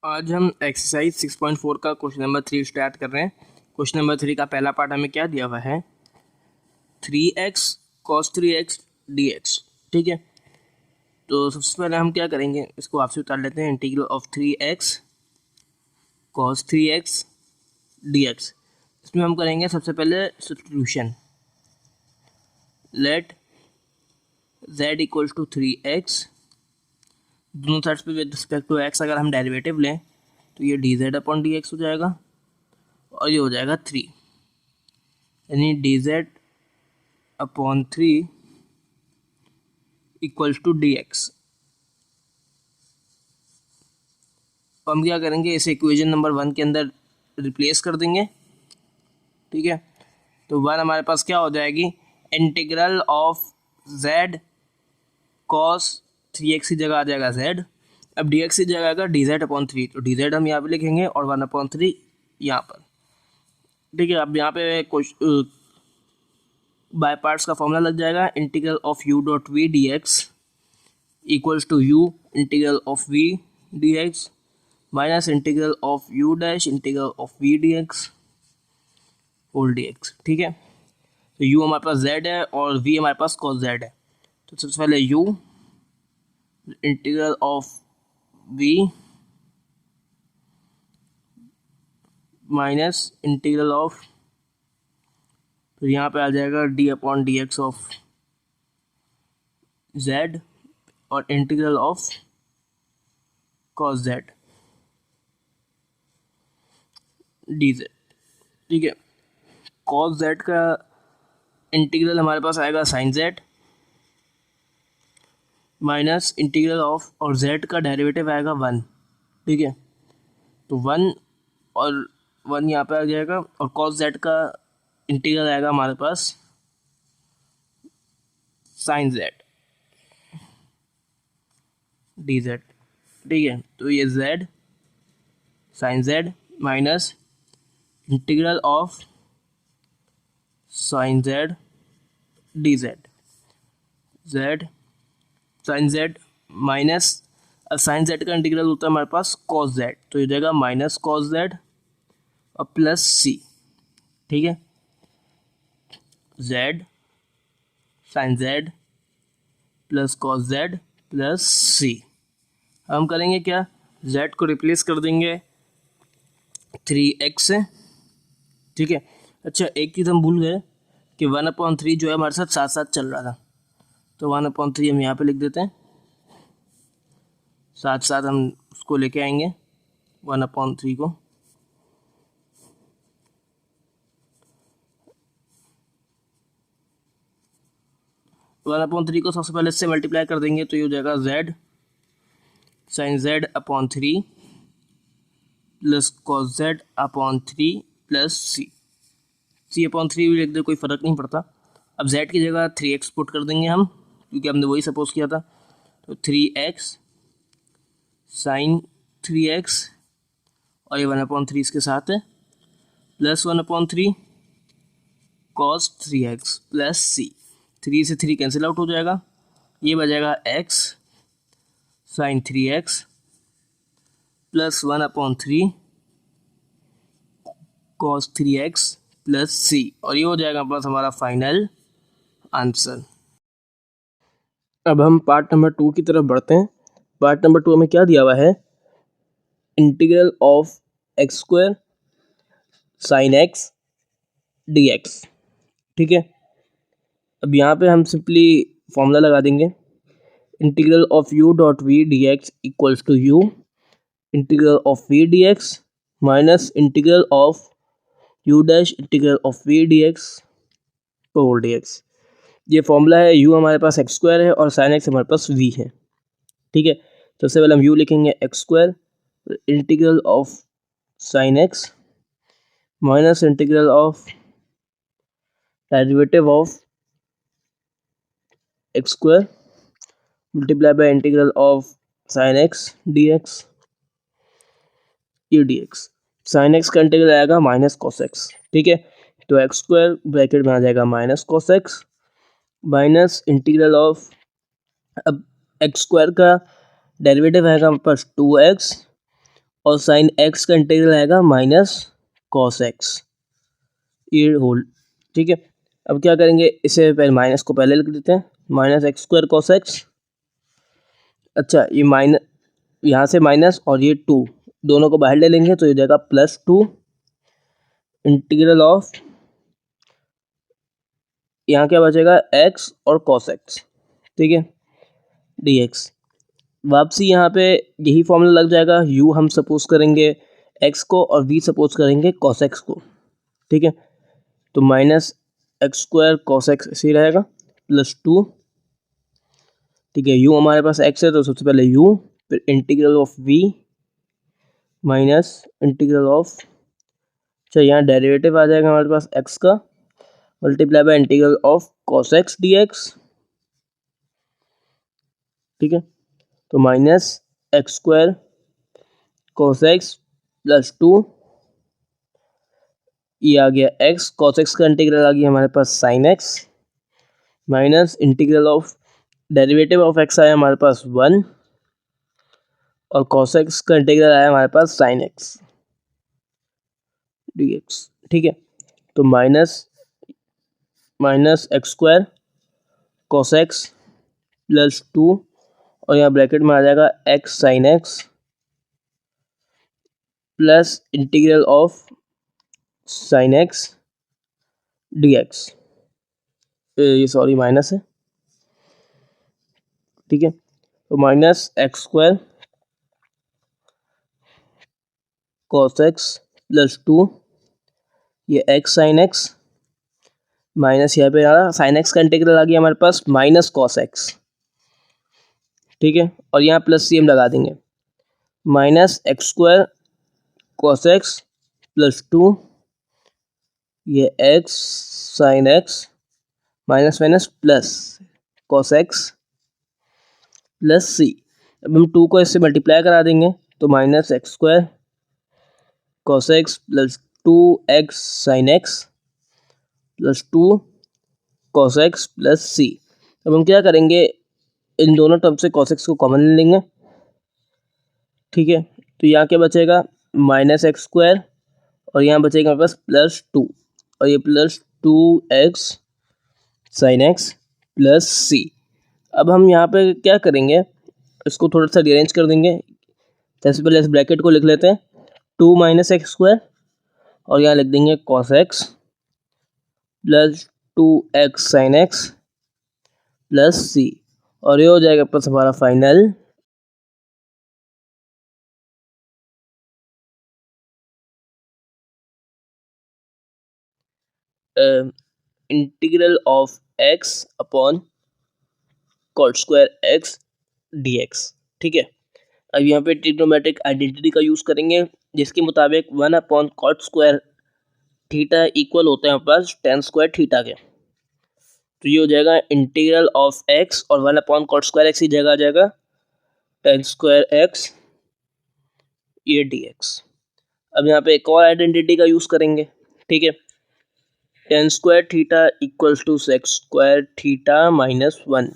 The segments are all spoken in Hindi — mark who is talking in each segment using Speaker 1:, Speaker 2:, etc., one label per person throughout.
Speaker 1: आज हम एक्सरसाइज 6.4 का क्वेश्चन नंबर 3 स्टार्ट कर रहे हैं। क्वेश्चन नंबर 3 का पहला पार्ट हमें क्या दिया हुआ है, 3x cos 3x dx। ठीक है, तो सबसे पहले हम क्या करेंगे, इसको आपसे उतार लेते हैं। Integral of 3x cos 3x dx, इसमें हम करेंगे सबसे पहले substitution. Let z equals to 3x, दोनों साइड्स पे विद रिस्पेक्ट टू x अगर हम डेरिवेटिव लें तो ये dz अपॉन dx हो जाएगा और ये हो जाएगा 3, यानी dz upon 3 equals to dx। तो हम क्या करेंगे, इसे इक्वेशन नंबर 1 के अंदर रिप्लेस कर देंगे। ठीक है, तो 1 हमारे पास क्या हो जाएगी, integral of z cos 3x की जगह आ जाएगा z, अब dx की जगह आएगा dz अपॉन 3, तो dz हम यहाँ पे लिखेंगे और 1 अपॉन 3 यहाँ पर। ठीक है, अब यहाँ पे कुछ बाय पार्ट्स का फॉर्मूला लग जाएगा। Integral of u dot v dx equals to u integral of v dx minus integral of u dash integral of v dx whole dx। ठीक है, तो u हमारे पास z है और v हमारे पास cos z है, तो सबसे पहले u integral of v minus integral of, तो यहाँ पे आ जाएगा d upon D X of z और integral of cos z dz। ठीक है, cos z का इंटीग्रल हमारे पास आएगा sin z minus integral of, और z का डेरिवेटिव आएगा 1। ठीक है, तो 1 और 1 यहाँ पे आ जाएगा और cos z का इंटीग्रल आएगा हमारे पास sin z dz। ठीक है, तो ये z sin z minus integral of sin z dz, z sin z minus, sin z का इंटीग्रल होता है हमारे पास cos z, तो ये जाएगा माइनस cos z और प्लस c। ठीक है, z sin z plus cos z plus c। हम करेंगे क्या, z को रिप्लेस कर देंगे 3x से। ठीक है, अच्छा एक चीज़ हम भूल गए कि 1/3 जो है हमारे साथ साथ साथ चल रहा था, तो 1/3 हम यहाँ पे लिख देते हैं, साथ साथ हम उसको लेके आएंगे 1/3 को। वन अपॉन 3 को सबसे पहले इससे मल्टीप्लाई कर देंगे, तो ये हो जाएगा z sin z upon 3 plus cos z upon 3 plus c upon 3 भी लिख दे, कोई फ़र्क नहीं पड़ता। अब z की जगह 3x पुट कर देंगे हम, क्योंकि हमने वही सपोज किया था, तो 3x sin 3x और ये 1/3 इसके साथ है plus 1/3 cos 3x plus c। 3 से 3 कैंसिल आउट हो जाएगा, ये बचेगा x sin 3x plus 1/3 cos 3x plus c, और ये हो जाएगा प्लस हमारा फाइनल आंसर। अब हम पार्ट नंबर 2 की तरफ बढ़ते हैं। पार्ट नंबर 2 में क्या दिया हुआ है, integral of x square sine x dx। ठीक है, अब यहाँ पे हम सिंपली फॉर्मूला लगा देंगे। Integral of u dot v dx equals to u integral of v dx minus integral of u dash integral of v dx whole dx। ये फॉर्मूला है, u हमारे पास एक्स स्क्वायर है और साइन एक्स हमारे पास v है। ठीक है, तो सबसे पहले हम u लिखेंगे x square integral of sine x minus integral of derivative of x square multiply by integral of sine x dx ये dx। साइन एक्स का इंटीग्रल आएगा माइनस कॉस एक्स। ठीक है, तो एक्स स्क्वायर ब्रैकेट में आ जाएगा minus cos x minus integral of, अब एक्स स्क्वायर का डेरिवेटिव आएगा हमारे पास 2x और साइन एक्स का इंटीग्रल आएगा माइनस कॉस एक्स, ये होल। ठीक है, अब क्या करेंगे, इसे पहले माइनस को पहले लिख देते हैं, minus X square cos x. अच्छा, ये माइनस, यहाँ से माइनस और ये टू, दोनों को बाहर ले लेंगे तो ये जाएगा +2 इंटीग्रल ऑफ, यहाँ क्या बचेगा, एक्स और कॉस एक्स। ठीक है, डी एक्स। वापसी यहाँ पे यही फॉर्मूला लग जाएगा, u हम सपोज करेंगे x को और v सपोज करेंगे cos x को। ठीक है, तो minus X square cos x ऐसे रहेगा +2। ठीक है, u हमारे पास x है तो सबसे पहले u, फिर integral of v minus integral of, अच्छा यहाँ डेरिवेटिव आ जाएगा हमारे पास x का, multiply by integral of cos x dx। ठीक है, तो minus X square cos X +2, ये आ गया x, cos x का इंटीग्रल आ गया हमारे पास sin x, minus integral of derivative of x आया हमारे पास 1, और cos x का इंटीग्रल आया हमारे पास sin x dx। ठीक है, तो minus X square cos X +2, और यहाँ ब्रैकेट में आ जाएगा x sin x plus integral of sin x dx। ये सॉरी माइनस है। ठीक है, तो minus X square cos X +2, ये x sin x, माइनस यहाँ पे आ रहा sin x का इंटीग्रल आ गया हमारे पास माइनस कॉस एक्स। ठीक है, और यहाँ प्लस सी हम लगा देंगे, minus X square cos X +2, ये x sin x minus minus plus cos X plus C. अब हम 2 को इससे मल्टीप्लाई करा देंगे तो minus X square cos X +2x sin x +2 cos X plus C. अब हम क्या करेंगे, इन दोनों टर्म से cos x को कॉमन ले लेंगे। ठीक है, तो यहाँ क्या बचेगा, माइनस एक्स स्क्वायर, और यहाँ बचेगा हमारे पास +2, और ये +2x sin x plus C. अब हम यहाँ पे क्या करेंगे, इसको थोड़ा सा रीअरेंज कर देंगे। सबसे पहले इस ब्रैकेट को लिख लेते हैं, 2 माइनस एक्स स्क्वायर, और यहाँ लिख देंगे cos x +2x sin x plus C, और ये हो जाएगा प्लस हमारा final integral of x upon cot square x dx। ठीक है, अब यहाँ पे ट्रिग्नोमेट्रिक आइडेंटिटी का यूज़ करेंगे, जिसके मुताबिक 1 upon cot square theta equal होता है हमारे पास tan स्क्वायर थीटा के। तो ये हो जाएगा इंटीग्रल ऑफ x, और 1 अपॉन cot स्क्वायर x ही जगह आ जाएगा tan स्क्वायर x ये dx। अब यहाँ पे एक और आइडेंटिटी का यूज़ करेंगे। ठीक है, tan square theta equals to sec square theta -1,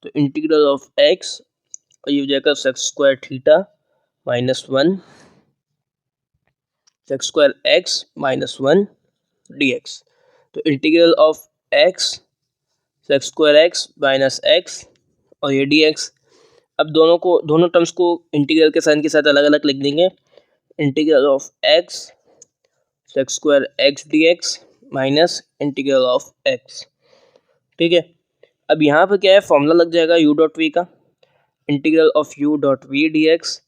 Speaker 1: तो इंटीग्रल ऑफ x, और ये हो जाएगा sec square theta -1 sec square x -1 dx। तो integral of x sec square x minus x, और ये dx। अब दोनों टर्म्स को इंटीग्रल के साइन के साथ अलग अलग लिख देंगे, integral of x sec square x dx minus integral of x। ठीक है, अब यहाँ पर क्या है, फॉर्मूला लग जाएगा u डॉट वी का, integral of u dot we D x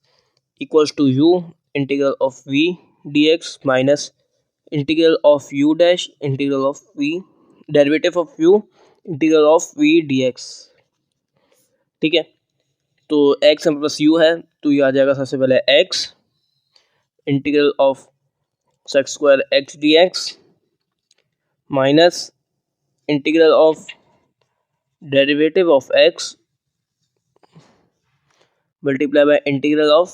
Speaker 1: equals to u integral of v dx minus integral of u dash integral of v derivative of u integral of v dx। ठीक है, तो x हमारे पास u है, तो ये आ जाएगा सबसे पहले x integral of sec square x dx minus integral of derivative of x multiply by integral of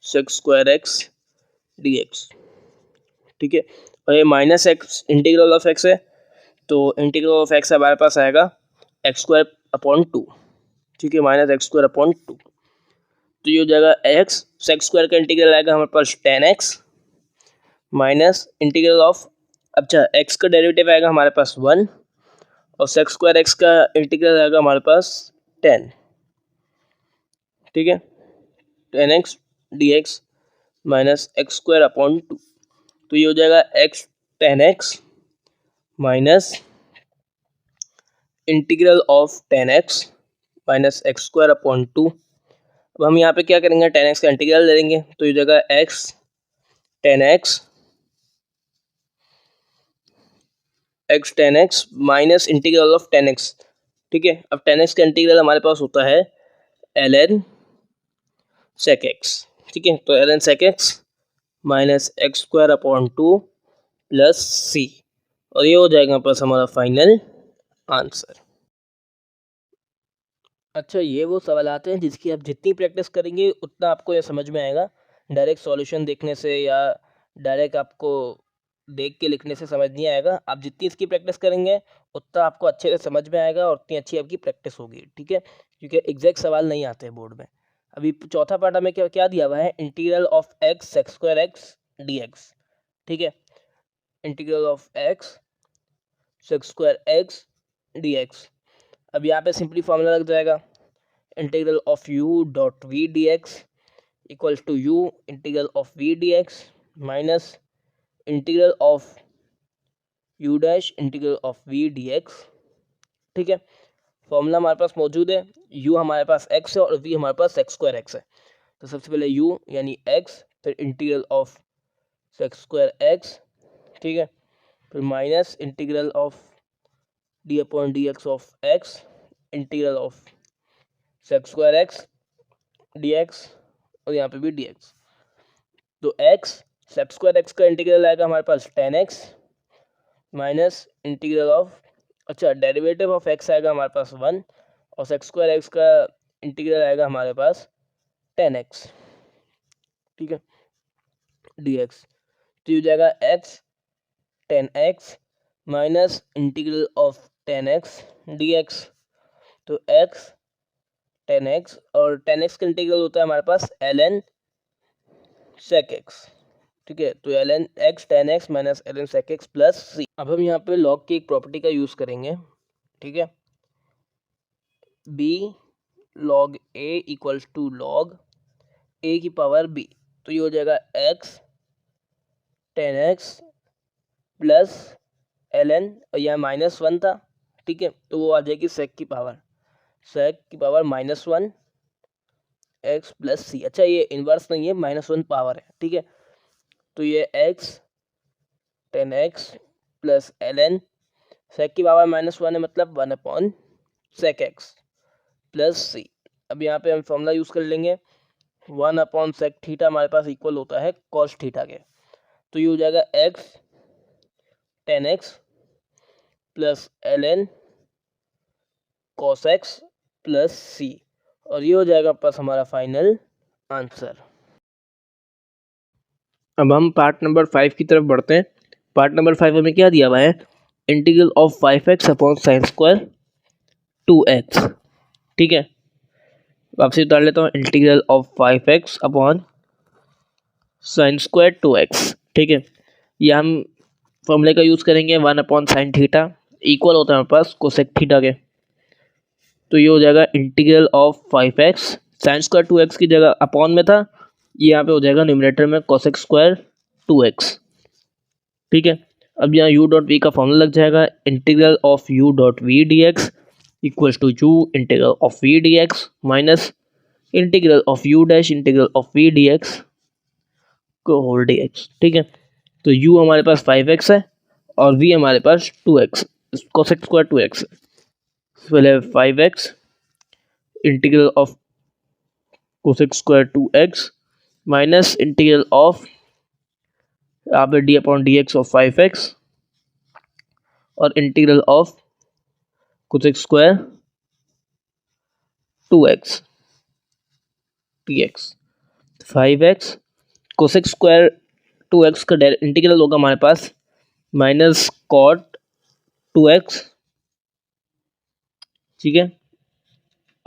Speaker 1: sec square x dx। ठीक है, और ये minus x integral of x है, तो इंटीग्रल ऑफ x हमारे पास आएगा x स्क्वायर अपॉन 2। ठीक है, माइनस एक्स स्क्वायर अपॉन 2। तो ये हो जाएगा एक्स, सेक्स स्क्वायर का इंटीग्रल आएगा हमारे पास 10x माइनस इंटीग्रल ऑफ, अच्छा एक्स का डेरिवेटिव आएगा हमारे पास 1 और सेक्स स्क्वायर एक्स का इंटीग्रल आएगा हमारे पास 10, ठीक है, 10x dx minus X square upon 2। तो ये हो जाएगा x 10x minus integral of 10x minus X square upon 2। अब हम यहाँ पे क्या करेंगे, 10x का इंटीग्रल ले लेंगे, तो ये जगह x 10x minus integral of 10x, ठीक है। अब 10x का इंटीग्रल हमारे पास होता है ln sec x, ठीक है। तो ln sec x minus X square upon 2 plus c, और ये हो जाएगा पास हमारा फाइनल आंसर। अच्छा, ये वो सवाल आते हैं जिसकी आप जितनी प्रैक्टिस करेंगे उतना आपको ये समझ में आएगा। डायरेक्ट सॉल्यूशन देखने से या डायरेक्ट आपको देख के लिखने से समझ नहीं आएगा। आप जितनी इसकी प्रैक्टिस करेंगे उतना आपको अच्छे से समझ में आएगा और उतनी अच्छी आपकी प्रैक्टिस होगी, ठीक है। क्योंकि एग्जैक्ट सवाल नहीं आते हैं बोर्ड में। अभी चौथा पार्ट हमें क्या क्या दिया हुआ है, integral of x sec square x D x, ठीक है। Integral of x sec square x D x. अब यहाँ पे सिंपली फॉर्मूला लग जाएगा, integral of you dot we D x equals to you integral of we D x minus integral of you dash integral of we D x, ठीक है। फॉर्मूला हमारे पास मौजूद है, यू हमारे पास एक्स है और वी हमारे पास सेक्स स्क्वायर एक्स है। तो सबसे पहले यू यानी एक्स, फिर integral of sex square x, ठीक है, फिर minus integral of D upon D X of x integral of sex square x D x और यहाँ पे भी डी एक्स। तो एक्स सेक्स स्क्वायर एक्स का इंटीग्रल आएगा हमारे पास 10x माइनस इंटीग्रल ऑफ, अच्छा डेरिवेटिव ऑफ एक्स आएगा हमारे पास 1 और सेक्स स्क्वायर एक्स का इंटीग्रल आएगा हमारे पास 10x, ठीक है, dx। तो ये जाएगा x 10x minus integral of 10x dx। तो x 10x और 10x का इंटीग्रल होता है हमारे पास ln sec x, ठीक है। तो ln x 10x minus ln sec x plus c। अब हम यहाँ पे log की एक प्रॉपर्टी का यूज़ करेंगे, ठीक है, b log a equals to log a की पावर b। तो ये हो जाएगा x 10x प्लस ln, और यहाँ -1 था, ठीक है, तो वो आ जाएगी sec की पावर -1 x प्लस सी। अच्छा, ये इन्वर्स नहीं है, -1 पावर है, ठीक है। तो ये x 10x plus ln sec की पावर -1 है, मतलब 1/sec x प्लस सी। अब यहाँ पे हम फॉर्मूला यूज़ कर लेंगे, 1/sec थीटा हमारे पास इक्वल होता है cos थीटा के। तो ये हो जाएगा x 10x plus ln cos x plus C, और ये हो जाएगा पास हमारा फाइनल आंसर। अब हम पार्ट नंबर 5 की तरफ बढ़ते हैं। पार्ट नंबर 5 में क्या दिया हुआ है, integral of 5x upon sine square 2x, ठीक है। वापसी उतार लेता हूँ, integral of 5x upon sine square 2x, ठीक है। ये हम फॉर्मूले का यूज़ करेंगे, 1/sin थीटा इक्वल होता है हमारे पास कोसेक थीटा के। तो ये हो जाएगा integral of 5x, sine square 2x की जगह अपॉन में था, ये यहाँ पे हो जाएगा न्यूमरेटर में कोसेक स्क्वायर 2x, ठीक है। अब यहाँ u डॉट वी का फॉर्मूला लग जाएगा, integral of u dot we D x equals to you integral of we D x minus integral of you dash integral of we D x को होल डी एक्स, ठीक है। तो u हमारे पास 5x है और v हमारे पास 2x कोसेक स्क्वायर 2x है। पहले 5x integral of cosec square 2x minus integral of यहाँ पे D upon D X of 5x और integral of cosec square 2x dx। 5x cosec square 2x का इंटीग्रल होगा हमारे पास माइनस कॉट 2x, ठीक है,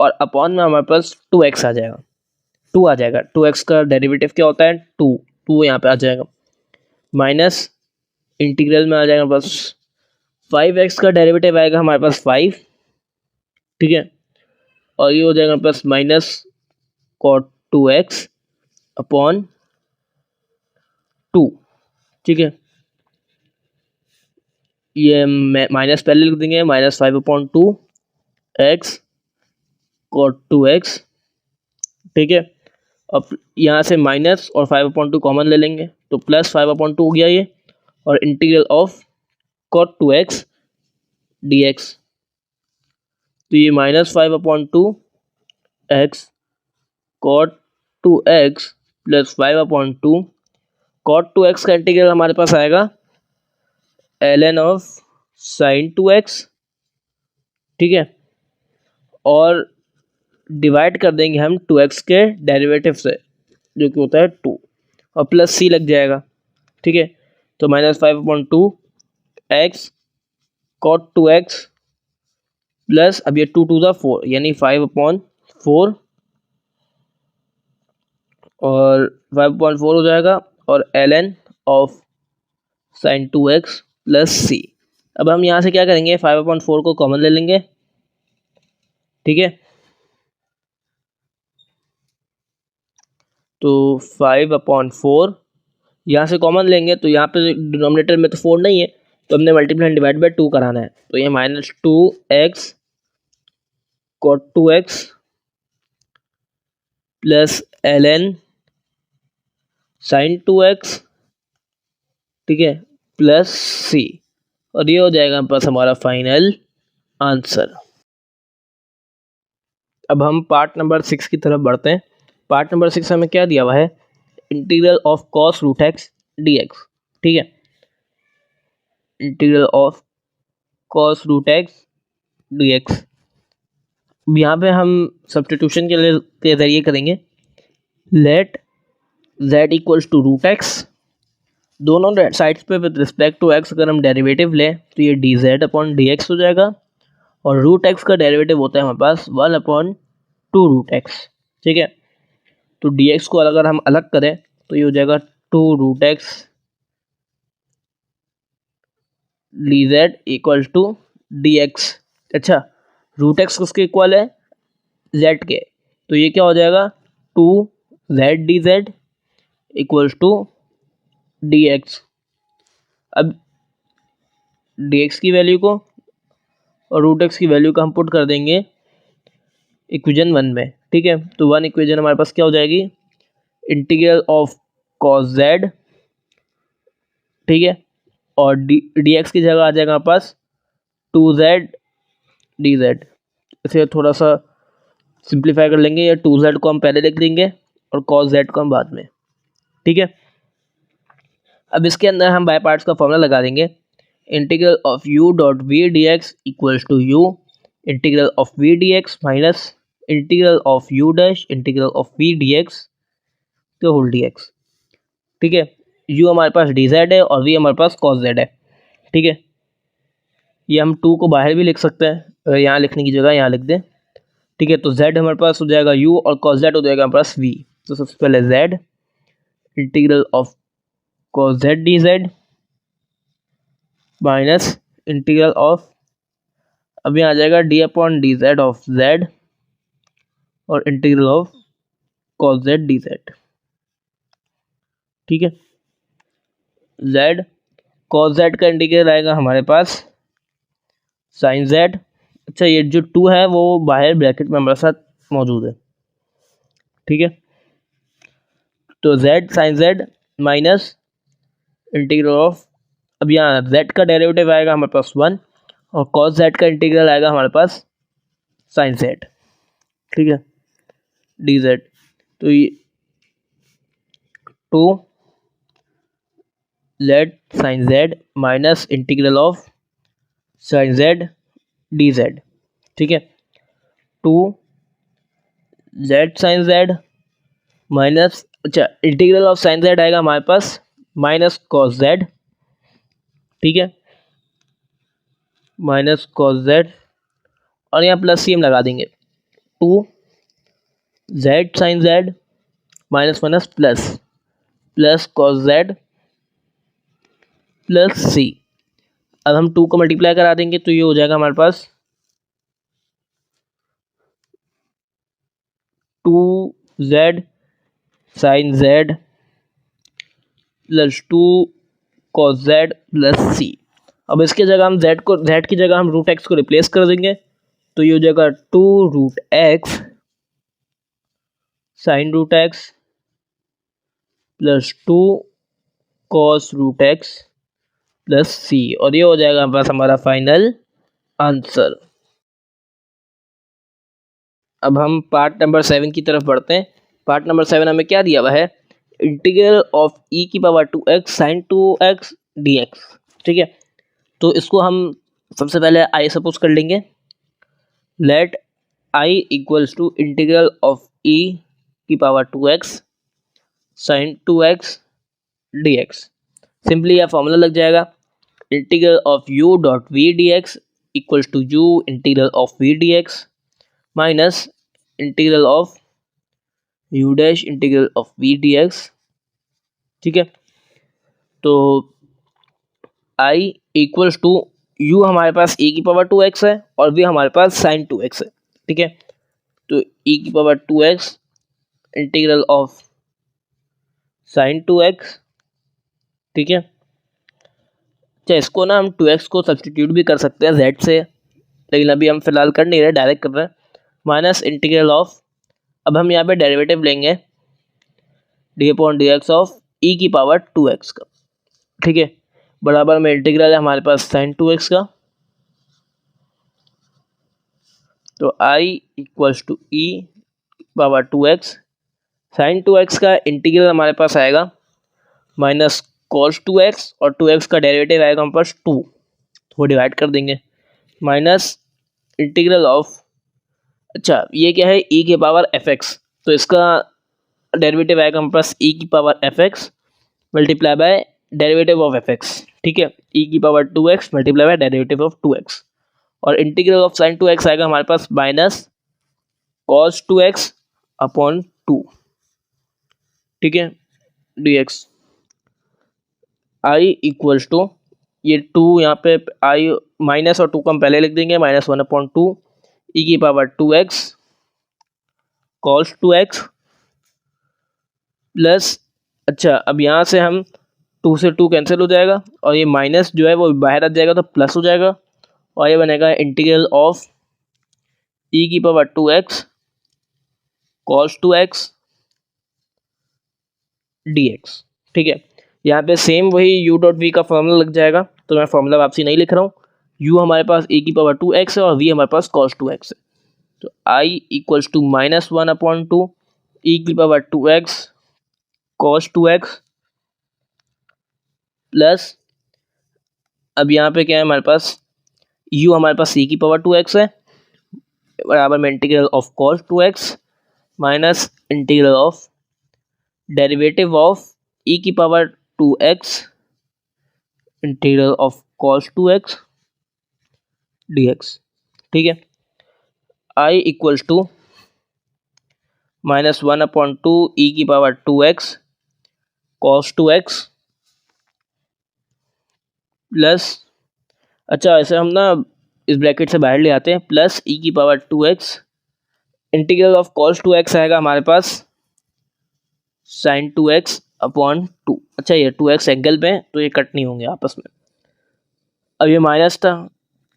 Speaker 1: और अपॉन में हमारे पास 2x आ जाएगा। टू आ जाएगा। 2x का डेरिवेटिव क्या होता है? टू यहाँ पे आ जाएगा। माइनस इंटीग्रल में आ जाएगा बस 5x का डेरिवेटिव आएगा हमारे पास 5, ठीक है। और ये हो जाएगा plus minus cot 2x upon 2, ठीक है। ये माइनस पहले लिख देंगे, -5/2 x cot 2x, ठीक है। अब यहाँ से माइनस और 5/2 कॉमन ले लेंगे तो प्लस 5/2 हो गया ये, और integral of cot 2x dx, तो ये -5/2 x cot 2x plus 5/2 cot 2x का इंटीग्रल हमारे पास आएगा ln ऑफ sin 2x, ठीक है। और डिवाइड कर देंगे हम 2x के डेरिवेटिव से जो कि होता है 2, और प्लस c लग जाएगा, ठीक है। तो -5/2 x cot 2x प्लस अब ये 2 × 4 यानी 5/4, और 5/4 हो जाएगा, और ln of sin 2x plus c। अब हम यहाँ से क्या करेंगे, 5/4 को कॉमन ले लेंगे, ठीक है। तो 5/4 यहाँ से कॉमन लेंगे तो यहाँ पे डिनोमिनेटर में तो 4 नहीं है, तो हमने मल्टीप्लाई एंड डिवाइड बाय 2 कराना है। तो ये -2x cot 2x plus ln sin 2x, ठीक है, प्लस c, और ये हो जाएगा बस हमारा फाइनल आंसर। अब हम पार्ट नंबर 6 की तरफ बढ़ते हैं। पार्ट नंबर 6 हमें क्या दिया हुआ है, integral of cos root x dx, ठीक है। Integral of cos root x dx, यहाँ पे हम सब्स्टिट्यूशन के जरिए करेंगे। Let z equals to root x, दोनों साइड्स पे विद रिस्पेक्ट टू x अगर हम डेरिवेटिव लें तो ये dz/dx हो जाएगा, और रूट एक्स का डेरिवेटिव होता है हमारे पास 1/2 रूट एक्स, ठीक है। तो dx को अगर हम अलग करें तो ये हो जाएगा 2 root x dz equal to dx। अच्छा, रूट एक्स किसके इक्वल है, z के, तो ये क्या हो जाएगा 2z dz equals to dx। अब dx की वैल्यू को और रूट एक्स की वैल्यू का हम पुट कर देंगे इक्वेशन 1 में, ठीक है। तो 1 इक्वेशन हमारे पास क्या हो जाएगी, इंटीग्रल ऑफ cos z, ठीक है, और dx की जगह आ जाएगा हमारे पास 2z dz। इसे थोड़ा सा सिंप्लीफाई कर लेंगे, या 2z को हम पहले लिख देंगे और cos z को हम बाद में, ठीक है। अब इसके अंदर हम बाय पार्ट्स का फॉर्मूला लगा देंगे। Integral of u dot we D x equals to u integral of we D x minus integral of u dash integral of we D x तो होल डी एक्स, ठीक है। u हमारे पास dz है और v हमारे पास cos z है, ठीक है। ये हम 2 को बाहर भी लिख सकते हैं, यहाँ लिखने की जगह यहाँ लिख दें, ठीक है। तो z हमारे पास हो जाएगा u और cos z हो जाएगा हमारे पास v। तो सबसे पहले z integral of cos z dz minus integral of, अब यहाँ आ जाएगा d/dz ऑफ z और integral of cos z dz, ठीक है। z cos z का इंटीग्रल आएगा हमारे पास sin z। अच्छा, ये जो 2 है वो बाहर ब्रैकेट में हमारे साथ मौजूद है, ठीक है। तो z sin z minus integral of, अब यहाँ z का डेरिवेटिव आएगा हमारे पास 1 और cos z का इंटीग्रल आएगा हमारे पास sin z, ठीक है, dz। तो ये 2 z sin z minus integral of sin z dz, ठीक है। 2 z sin z माइनस, अच्छा, इंटीग्रल ऑफ sin z आएगा हमारे पास माइनस cos z, ठीक है, माइनस cos z, और यहाँ प्लस सी हम लगा देंगे 2 z sin z minus minus plus, plus cos Z plus C. अब हम 2 को मल्टीप्लाई करा देंगे तो ये हो जाएगा हमारे पास 2z sine Z plus 2 cos Z plus C. अब इसके जगह हम z की जगह हम रूट एक्स को रिप्लेस कर देंगे तो ये हो जाएगा 2 root X sine root X plus 2 cos root X plus C, और ये हो जाएगा हमारे पास हमारा फाइनल आंसर। अब हम पार्ट नंबर 7 की तरफ बढ़ते हैं। पार्ट नंबर 7 हमें क्या दिया हुआ है, इंटीग्रल ऑफ ई की power 2x sine 2x dx। ठीक है, तो इसको हम सबसे पहले आई सपोज कर लेंगे। Let I equals to integral of ई की power 2x sine 2x dx। Simply यह फॉर्मूला लग जाएगा, integral of u dot we D x equals to u integral of we D x minus integral of u dash integral of we D x. ठीक है, तो i इक्वल्स टू u हमारे पास e की पावर 2x है और v हमारे पास साइन 2x है। ठीक है, तो e की power 2x integral of sign 2x। ठीक है, अच्छा इसको ना हम 2x को सब्सटीट्यूट भी कर सकते हैं z से, लेकिन अभी हम फिलहाल कर नहीं रहे, डायरेक्ट कर रहे हैं। माइनस इंटीग्रल ऑफ, अब हम यहाँ पे डेरिवेटिव लेंगे D upon D X of ई की पावर 2x का। ठीक है, बराबर में इंटीग्रल है हमारे पास साइन 2x का, तो i equals to e power 2x sine 2x का इंटीग्रल हमारे पास आएगा माइनस कॉस 2x और 2x का डेरिवेटिव आएगा हमारे पास 2, तो डिवाइड कर देंगे माइनस इंटीग्रल ऑफ, अच्छा ये क्या है e के पावर fx, तो इसका डेरिवेटिव आएगा हमारे पास e की power fx multiply by derivative of fx। ठीक है, e की power 2x multiply by derivative of 2x, और इंटीग्रल ऑफ साइन 2x आएगा हमारे पास माइनस कॉस 2x अपॉन 2। ठीक है, dx i इक्वल्स टू, ये 2 यहाँ पे i माइनस और 2 को हम पहले लिख देंगे, माइनस 1 अपॉन 2 ई की power 2x cos 2x plus, अच्छा अब यहाँ से हम 2 से 2 कैंसिल हो जाएगा और ये माइनस जो है वो बाहर आ जाएगा तो प्लस हो जाएगा, और ये बनेगा इंटीग्रल ऑफ ई की power 2x cos 2x dx। ठीक है, यहाँ पे सेम वही u डॉट वी का फॉर्मूला लग जाएगा, तो मैं फॉर्मूला वापसी नहीं लिख रहा हूँ। u हमारे पास e की पावर 2x है और v हमारे पास cos 2x है, तो i equals to minus 1 upon 2 e की power 2x cos 2x plus, अब यहाँ पे क्या है हमारे पास, u हमारे पास e की पावर 2x है बराबर में integral of cos 2x minus integral of derivative of e की power 2x integral of cos 2x dx। ठीक है, i equals to minus 1 upon 2 e की power 2x cos 2x plus, अच्छा ऐसे हम ना इस ब्रैकेट से बाहर ले आते हैं, प्लस ई की power 2x integral of cos 2x आएगा हमारे पास साइन 2x अपॉन 2। अच्छा ये 2x एंगल पे तो ये कट नहीं होंगे आपस में, अब ये माइनस था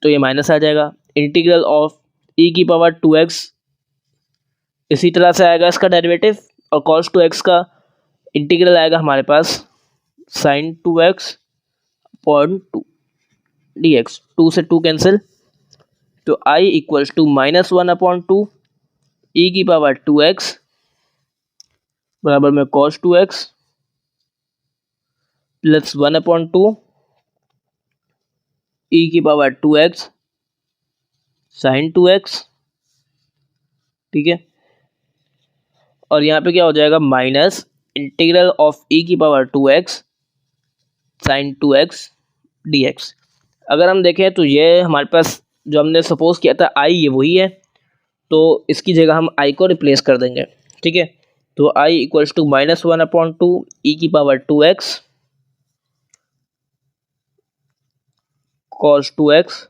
Speaker 1: तो ये माइनस आ जाएगा, इंटीग्रल ऑफ ई की पावर 2x इसी तरह से आएगा इसका डेरिवेटिव, और cos 2x का इंटीग्रल आएगा हमारे पास साइन 2x अपॉन 2 dx। 2 से 2 कैंसिल, तो i equals to minus 1 upon 2 e की पावर 2x बराबर में cos 2x plus 1 upon 2 e की पावर 2x साइन 2x। ठीक है, और यहाँ पे क्या हो जाएगा माइनस इंटीग्रल ऑफ ई की power 2x sine 2x dx। अगर हम देखें तो ये हमारे पास जो हमने सपोज किया था i ये वही है, तो इसकी जगह हम i को रिप्लेस कर देंगे। ठीक है, तो I इक्वल्स टू -1/2 ई की power 2x cos 2x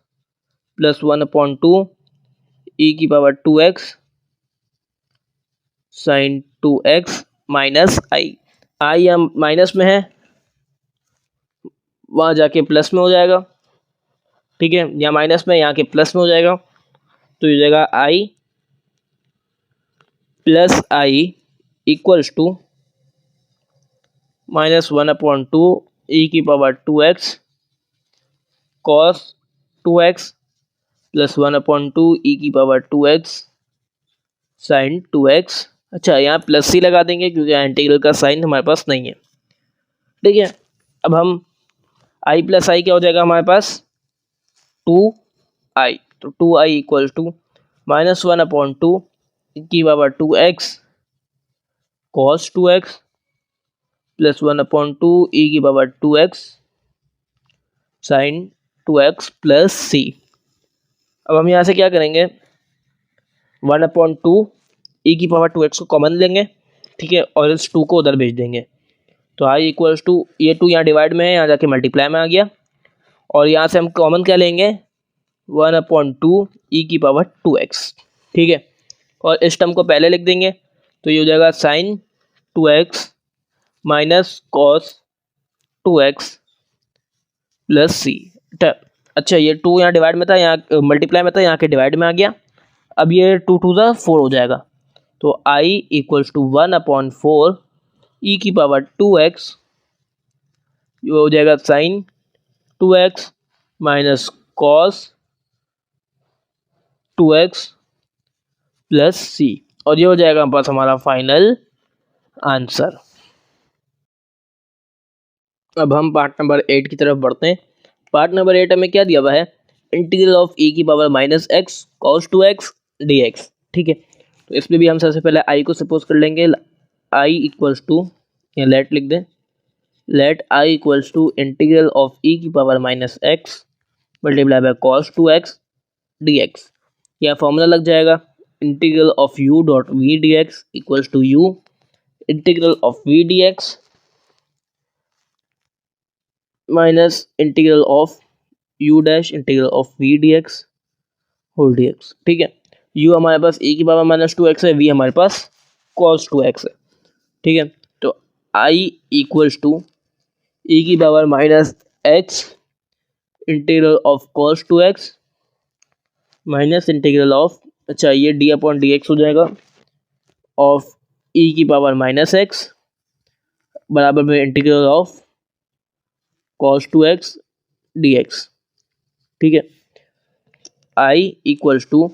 Speaker 1: plus 1/2 ई की power 2x sin 2x minus I. I हम माइनस में है, वहाँ जाके प्लस में हो जाएगा, ठीक है, यहाँ माइनस में यहाँ के प्लस में हो जाएगा, तो ये जाएगा आई प्लस आई इक्वल्स टू -1/2 ई की power 2x cos 2x plus 1/2 ई की पावर 2x sin 2x। अच्छा, यहाँ प्लस सी लगा देंगे क्योंकि यहाँ इंटीग्रल का साइन हमारे पास नहीं है, ठीक है। अब हम आई प्लस आई क्या हो जाएगा हमारे पास 2i, तो 2i इक्वल टू -1/2 की power 2x cos 2x plus 1/2 ई की power 2x sin 2x plus C. अब हम यहाँ से क्या करेंगे 1/2 ई की पावर 2x को कॉमन लेंगे, ठीक है, और इस 2 को उधर भेज देंगे, तो आई इक्वल्स टू ये 2 यहाँ डिवाइड में है, यहाँ जाके मल्टीप्लाई में आ गया, और यहाँ से हम कॉमन क्या लेंगे 1/2 ई की पावर 2x, ठीक है, और इस टर्म को पहले लिख देंगे, तो ये हो जाएगा sin 2x minus cos 2x plus C. अच्छा, ये 2 यहाँ डिवाइड में था, यहाँ मल्टीप्लाई में था, यहाँ के डिवाइड में आ गया, अब ये 2 2 ज़ा 4 हो जाएगा, तो i इक्वल्स टू 1/4 ई की पावर 2x, ये हो जाएगा sin 2x minus cos 2x plus C, और ये हो जाएगा हमारे पास हमारा फाइनल आंसर। अब हम पार्ट नंबर 8 की तरफ बढ़ते हैं। पार्ट नंबर 8 हमें क्या दिया हुआ है, इंटीग्रल ऑफ ई की power -x cos 2x dx, ठीक है। तो इसमें भी हम सबसे पहले आई को सपोज कर लेंगे, आई इक्वल्स टू, या लेट लिख दें, let I equals to integral of ई की power -x multiply by cos 2x dx। यह फॉर्मूला लग जाएगा integral of u dot we D x equals to u integral of we D x minus integral of u dash integral of we D X whole D x, ठीक है। u हमारे पास e की पावर -2x है, v हमारे पास cos 2x है, ठीक है। तो i इक्वल्स टू e की power -x integral of cos 2x minus integral of, अच्छा ये डी अपॉन डी एक्स हो जाएगा, ऑफ ई की पावर -x बराबर में integral of cos 2x dx, ठीक है। i इक्वल्स टू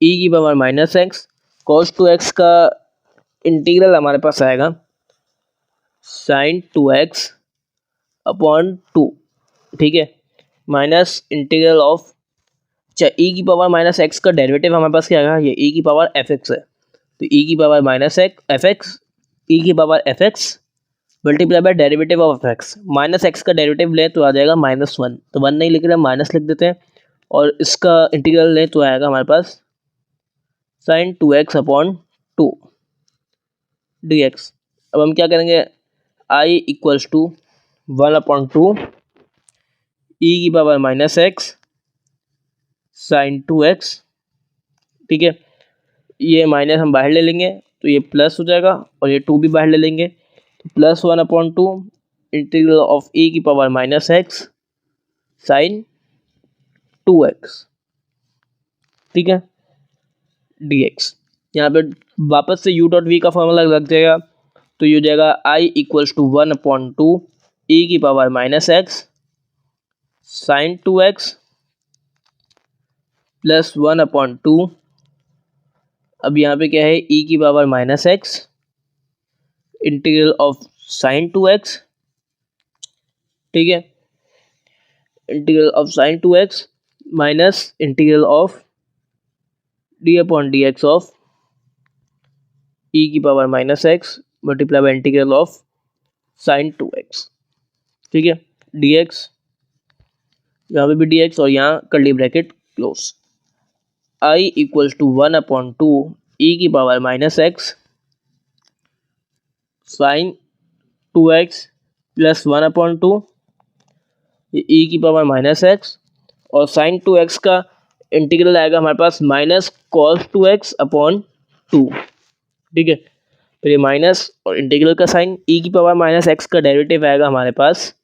Speaker 1: ई की पावर -x cos 2x का इंटीग्रल हमारे पास आएगा sin 2x अपॉन 2, ठीक है, माइनस इंटीग्रल ऑफ, अच्छा ई की पावर -x का डेरिवेटिव हमारे पास क्या आएगा, ये ई की पावर fx है, तो ई की पावर -x ई की power fx multiply by derivative of x, -x का डेरिवेटिव ले तो आ जाएगा -1, तो 1 नहीं लिख रहे, माइनस लिख देते हैं, और इसका इंटीग्रल ले तो आएगा हमारे पास sin 2x अपॉन 2 dx। अब हम क्या करेंगे i इक्वल्स टू 1/2 ई की पावर -x sin 2x, ठीक है, ये माइनस हम बाहर ले लेंगे तो ये प्लस हो जाएगा, और ये 2 भी बाहर ले लेंगे, तो प्लस 1/2 इंटीग्रल ऑफ ई की पावर -x sin 2x, ठीक है, dx। यहाँ पे वापस से u डॉट वी का फॉर्मूला लग जाएगा, तो ये हो जाएगा i इक्वल्स टू 1/2 ई की power -x sin 2x plus 1/2, अब यहाँ पे क्या है e की power -x integral of sin 2x, ठीक है, integral of sin 2x minus integral of D upon D X of e की power -x multiply by integral of sin 2x, ठीक है, dx, यहाँ पे भी dx और यहाँ curly bracket close. i equals to 1/2 ई की power -x sine 2x plus 1/2 ई की पावर माइनस एक्स, और साइन 2x का इंटीग्रल आएगा हमारे पास माइनस कॉस 2x अपॉन 2। ठीक है, फिर ये माइनस और इंटीग्रल का साइन, ई की पावर माइनस एक्स का डेरिवेटिव आएगा हमारे पास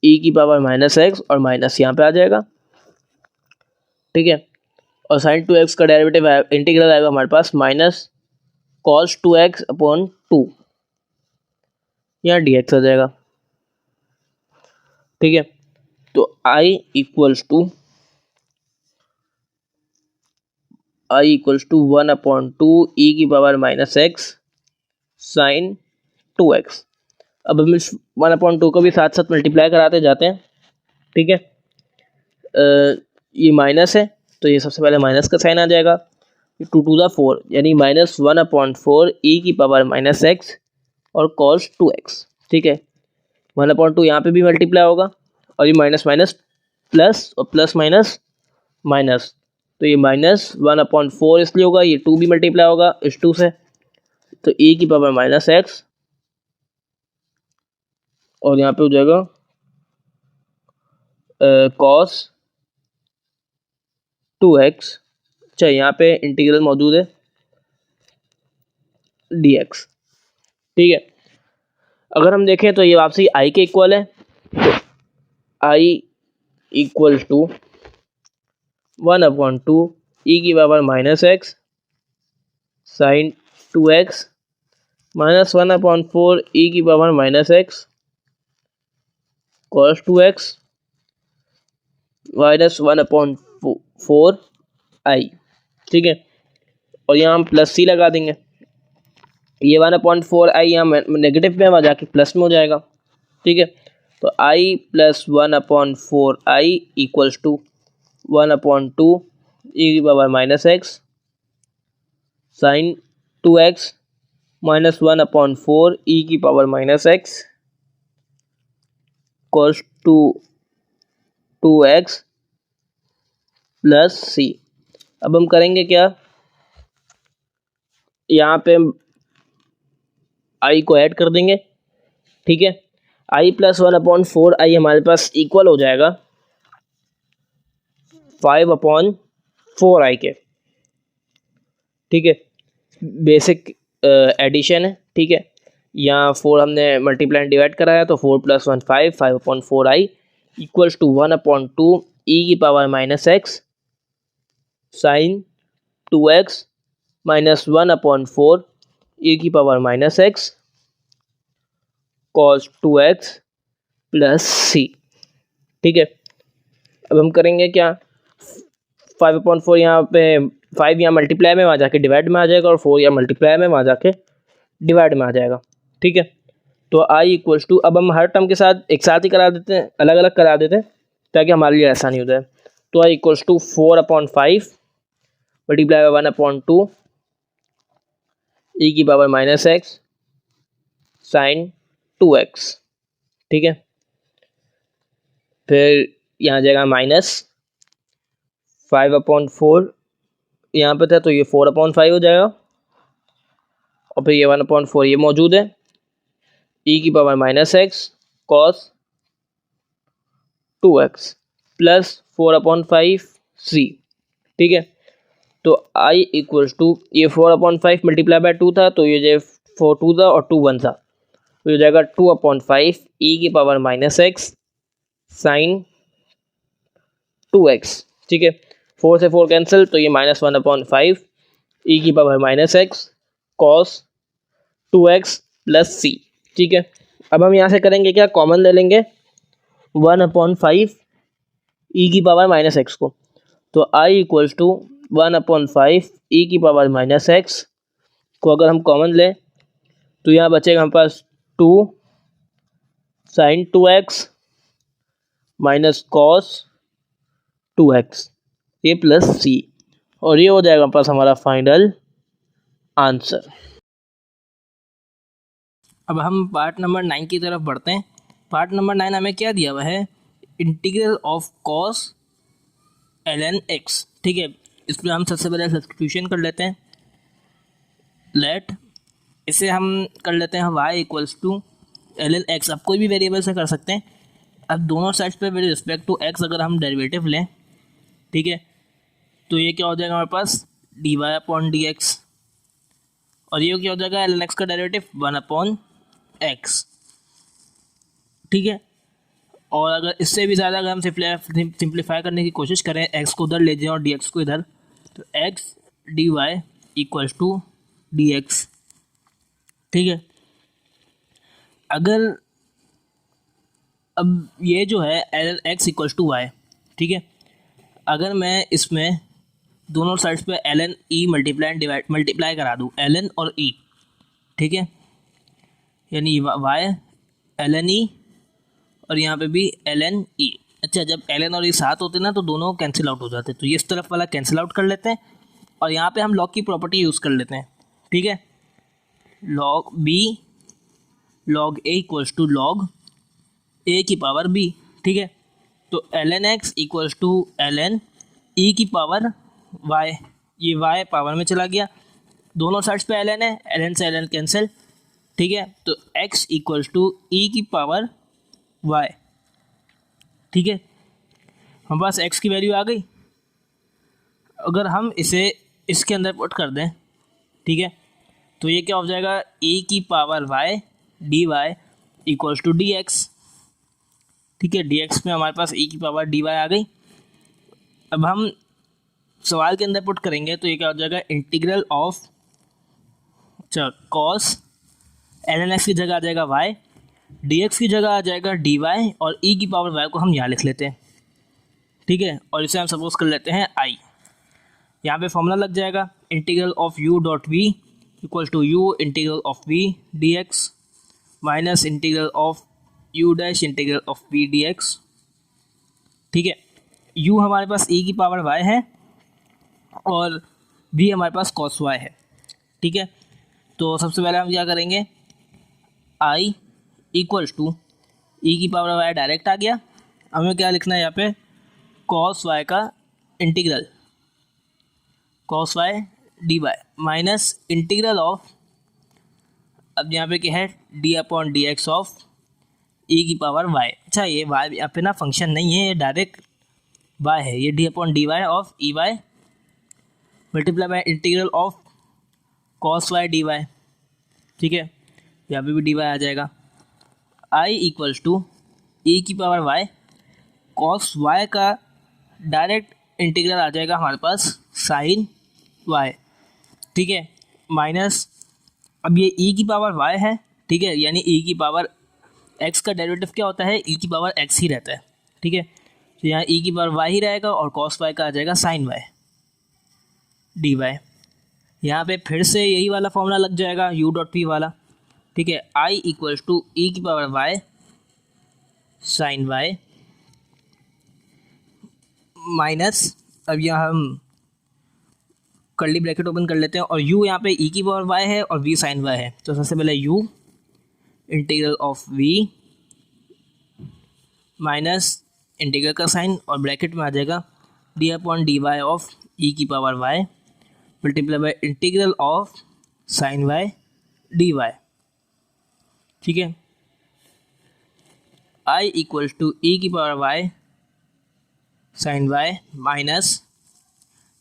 Speaker 1: ई की पावर माइनस एक्स, और माइनस यहाँ पे आ जाएगा। ठीक है, और साइन 2x का डेरिवेटिव इंटीग्रल आएगा हमारे पास माइनस कॉस 2x अपॉन 2, यहाँ dx आ जाएगा। ठीक है, तो I इक्वल्स टू 1/2 ई की power minus x sine 2x। अब हम इस 1/2 को भी साथ साथ मल्टीप्लाई कराते जाते हैं। ठीक है, ये माइनस है तो ये सबसे पहले माइनस का साइन आ जाएगा, 2⁴ यानी -1/4 ई की पावर माइनस एक्स और कॉस 2x। ठीक है, 1/2 यहाँ पे भी मल्टीप्लाई होगा, और ये माइनस माइनस प्लस और प्लस माइनस माइनस, तो ये -1/4 इसलिए होगा, ये 2 भी मल्टीप्लाई होगा इस 2 से, तो e की पावर माइनस एक्स, और यहाँ पे हो जाएगा कॉस 2x। अच्छा, यहाँ पे इंटीग्रल मौजूद है dx। ठीक है, अगर हम देखें तो ये वापसी i के इक्वल है, तो i इक्वल्स टू 1/2 ई की power minus x sine 2x minus 1/4 ई की power minus x cos 2x minus 1/4 I. ठीक है, और यहाँ हम प्लस सी लगा देंगे, ये 1/4 आई यहाँ नेगेटिव में आ जाके प्लस में हो जाएगा। ठीक है, तो I plus 1/4 I equals to 1/2 ई की power minus x sine 2x minus 1/4 ई की power minus x cos 2x plus C. अब हम करेंगे क्या, यहाँ पे आई को ऐड कर देंगे। ठीक है, आई प्लस 1/4 आई हमारे पास इक्वल हो जाएगा 5/4 आई के। ठीक है, बेसिक एडिशन है। ठीक है, यहाँ 4 हमने मल्टीप्लाई डिवाइड कराया, तो 4 + 1 5, 5/4 आई इक्वल्स टू 1/2 ई की power minus x sine 2x minus 1/4 ई की power minus x cos 2x plus C. ठीक है, अब हम करेंगे क्या, 5/4 यहाँ पे 5 यहाँ मल्टीप्लाई में वहाँ जाके डिवाइड में आ जाएगा, और 4 यहाँ मल्टीप्लाई में वहाँ जाके डिवाइड में आ जाएगा। ठीक है, तो आई इक्वल्स टू, अब हम हर टर्म के साथ एक साथ ही करा देते हैं, अलग अलग करा देते हैं ताकि हमारे लिए आसानी हो जाए। तो I equals to 4/5 multiply by 1/2 ई की power minus x sine 2x। ठीक है, फिर यहाँ जाएगा माइनस 5/4 यहाँ पे था, तो ये 4/5 हो जाएगा, और फिर ये 1/4 ये मौजूद है, ई की power minus x cos 2x plus 4/5 सी। ठीक है, तो आई इक्वल्स टू, ये 4/5 मल्टीप्लाई बाय 2 था, तो ये जो 4 2 था और 2 1 था, तो ये जाएगा 2/5 ई की power minus x sine 2x। ठीक है, 4 से 4 कैंसिल, तो ये -1/5 ई की power minus x cos 2x plus C. ठीक है, अब हम यहाँ से करेंगे क्या, कॉमन ले लेंगे 1/5 ई की पावर माइनस एक्स को, तो आई इक्वल्स टू 1/5 ई की पावर माइनस एक्स को अगर हम कॉमन लें तो यहाँ बचेगा हमारे पास 2 sine 2x minus cos 2x A plus C, और ये हो जाएगा हमारे पास हमारा फाइनल आंसर। अब हम पार्ट नंबर 9 की तरफ बढ़ते हैं। पार्ट नंबर 9 हमें क्या दिया हुआ है, integral of cos ln x। ठीक है, इसमें हम सबसे पहले सब्स्टिट्यूशन कर लेते हैं। लेट इसे हम कर लेते हैं y equals to ln x। आप कोई भी वेरिएबल से कर सकते हैं। अब दोनों साइड्स पे विद रिस्पेक्ट टू x अगर हम डेरिवेटिव लें, ठीक है, तो ये क्या हो जाएगा हमारे पास dy अपॉन डी एक्स, और ये क्या हो जाएगा ln x का डेरिवेटिव 1 अपॉन x, ठीक है। और अगर इससे भी ज़्यादा अगर हम सिंप्लीफाई करने की कोशिश करें, x को उधर ले जाएं और dx को इधर, तो x dy equals to dx, ठीक है। अगर अब ये जो है ln x equals to y, ठीक है, अगर मैं इसमें दोनों साइड्स पे ln e मल्टीप्लाई करा दूँ, ln और e, ठीक है, यानी y ln e और यहाँ पे भी ln e। अच्छा, जब ln और e साथ होते हैं ना तो दोनों कैंसिल आउट हो जाते हैं, तो ये इस तरफ वाला कैंसिल आउट कर लेते हैं और यहाँ पे हम लॉग की प्रॉपर्टी यूज़ कर लेते हैं, ठीक है। Log b log a equals to log a की पावर b, ठीक है। तो ln x equals to ln e की पावर y, ये y पावर में चला गया, दोनों साइड्स पे ln है, ln से ln कैंसिल, ठीक है। तो x इक्वल्स टू e की पावर y, ठीक है। हमारे पास x की वैल्यू आ गई। अगर हम इसे इसके अंदर पुट कर दें, ठीक है, तो ये क्या हो जाएगा e की power y d y equals to d x, ठीक है। डी एक्स में हमारे पास e की पावर डी वाई आ गई। अब हम सवाल के अंदर पुट करेंगे तो ये क्या हो जाएगा इंटीग्रल ऑफ, अच्छा, कॉस ln x की जगह आ जाएगा y, dx की जगह आ जाएगा dy और e की पावर y को हम यहाँ लिख लेते हैं, ठीक है। और इसे हम सपोज कर लेते हैं i। यहाँ पे फॉर्मूला लग जाएगा integral of u dot v equal to u integral of v dx minus integral of u dash integral of v dx, ठीक है। u हमारे पास e की पावर y है और v हमारे पास cos y है, ठीक है। तो सबसे पहले हम क्या करेंगे, i इक्वल्स टू e की पावर y डायरेक्ट आ गया, हमें क्या लिखना है यहाँ पे cos y का integral cos y dy minus integral of, अब यहाँ पे क्या है d upon D X of e की पावर y। अच्छा, ये y यहाँ पे ना फंक्शन नहीं है, ये डायरेक्ट y है, ये d upon d y of e y multiply by integral of cos y dy, ठीक है। यहाँ पे भी dy आ जाएगा। i इक्वल्स टू e की पावर y cos y का डायरेक्ट इंटीग्रल आ जाएगा हमारे पास साइन y, ठीक है, माइनस, अब ये e की पावर y है, ठीक है, यानी e की पावर x का डेरिवेटिव क्या होता है, e की पावर x ही रहता है, ठीक है। तो यहाँ e की पावर y ही रहेगा और cos y का आ जाएगा साइन y dy। यहाँ पे फिर से यही वाला फॉर्मूला लग जाएगा u डॉट p वाला, ठीक है। i इक्वल्स टू e की power y sine y minus, अब यहाँ हम कर्ली ब्रैकेट ओपन कर लेते हैं और u यहाँ पे e की पावर y है और v साइन y है, तो सबसे पहले u integral of v minus integral का साइन और ब्रैकेट में आ जाएगा d upon d y of e की power y multiply by integral of sine y dy, ठीक है। i इक्वल्स टू e की power y sine y minus,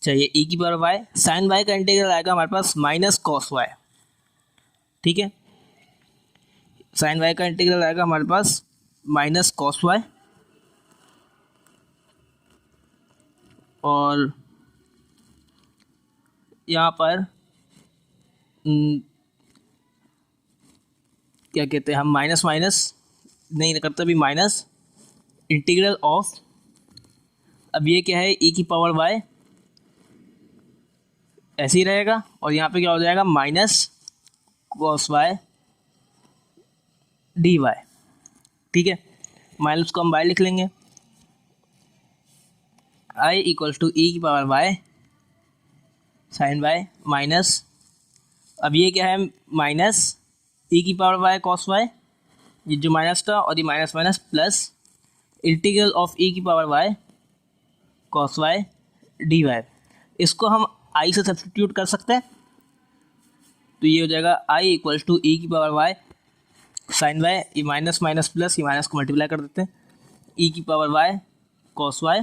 Speaker 1: चाहिए e की पावर y, साइन y का इंटीग्रल आएगा हमारे पास माइनस कॉस y, ठीक है। साइन y का इंटीग्रल आएगा हमारे पास माइनस कॉस y और यहाँ पर क्या कहते हैं हम, माइनस माइनस नहीं करते भी, माइनस इंटीग्रल ऑफ, अब ये क्या है e की पावर y ऐसे ही रहेगा और यहाँ पे क्या हो जाएगा माइनस कॉस y dy, ठीक है। माइनस को हम y लिख लेंगे, i इक्वल्स टू e की power y sine y minus, अब ये क्या है माइनस e की पावर y कॉस y, ये जो माइनस था और ये minus minus plus integral of e की power y cos y dy। इसको हम i से सब्सटीट्यूट कर सकते हैं, तो ये हो जाएगा आई इक्वल्स टू ई की पावर वाई साइन वाई, ये माइनस माइनस प्लस, ये माइनस को मल्टीप्लाई कर देते हैं, ई की पावर वाई कॉस वाई,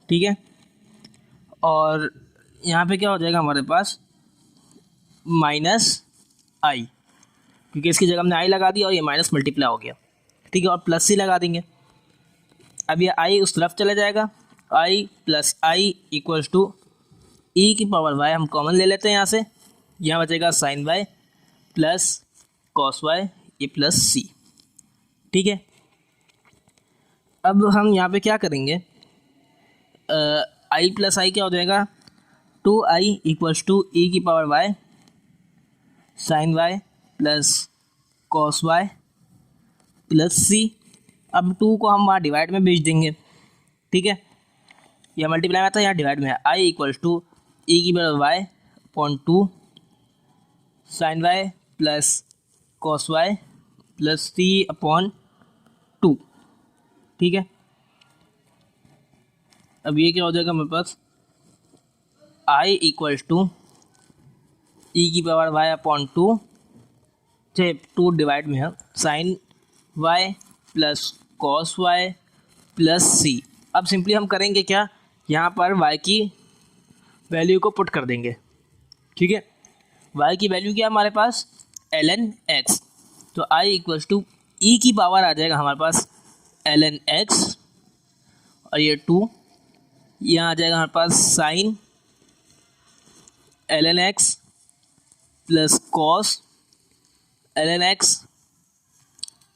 Speaker 1: ठीक है। और यहाँ पे क्या हो जाएगा हमारे पास माइनस आई, क्योंकि इसकी जगह हमने आई लगा दिया और ये माइनस मल्टीप्लाई हो गया, ठीक है। और प्लस सी लगा देंगे। अब ये आई उस तरफ चला जाएगा, आई plus I equals to E की पावर वाई हम कॉमन ले लेते हैं यहाँ से, यहाँ बचेगा sine Y plus cos y ये प्लस सी, ठीक है। अब हम यहाँ पे क्या करेंगे, आई प्लस आई क्या हो जाएगा, 2i इक्वल्स टू ई की power Y sine Y plus cos Y plus C. अब 2 को हम वहाँ डिवाइड में भेज देंगे, ठीक है। यह मल्टीप्लाई में था, यहाँ डिवाइड में है, आई इक्वल्स टू ई की power Y upon 2 sine Y plus cos Y plus C upon 2, ठीक है। अब ये क्या हो जाएगा हमारे पास, आई इक्वल्स टू ई की पावर वाई अपॉन 2, चाहे 2 डिवाइड में है, sine Y plus cos Y plus C. अब सिंपली हम करेंगे क्या, यहाँ पर y की वैल्यू को पुट कर देंगे, ठीक है। y की वैल्यू क्या है हमारे पास, ln x, तो i इक्वल्स टू ई की पावर आ जाएगा हमारे पास ln x, और ये 2 यहाँ आ जाएगा हमारे पास sine ln x plus cos ln x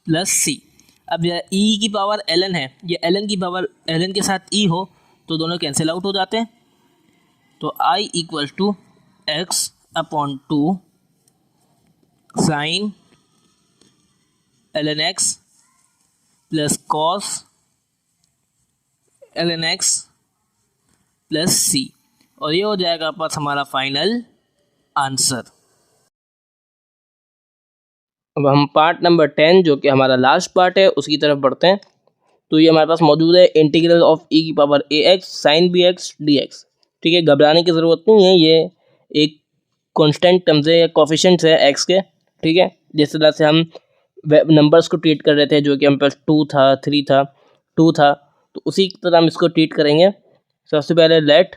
Speaker 1: plus C. अब यह e की पावर ln है, ये ln की पावर ln के साथ e हो तो दोनों कैंसिल आउट हो जाते हैं, तो i equals to x upon 2 sine ln x plus cos ln x plus C, और ये हो जाएगा पास हमारा फाइनल आंसर। अब हम पार्ट नंबर 10 जो कि हमारा लास्ट पार्ट है उसकी तरफ बढ़ते हैं। तो ये हमारे पास मौजूद है इंटीग्रल ऑफ ई की पावर ए X sine B x D x, ठीक है। घबराने की ज़रूरत नहीं है, ये एक कांस्टेंट टर्म्स है या कोफिशिएंट्स है एक्स के, ठीक है। जिस तरह से हम नंबर्स को ट्रीट कर रहे थे, जो कि हमारे पास 2 था 3 था 2 था, तो उसी तरह हम इसको ट्रीट करेंगे। सबसे पहले let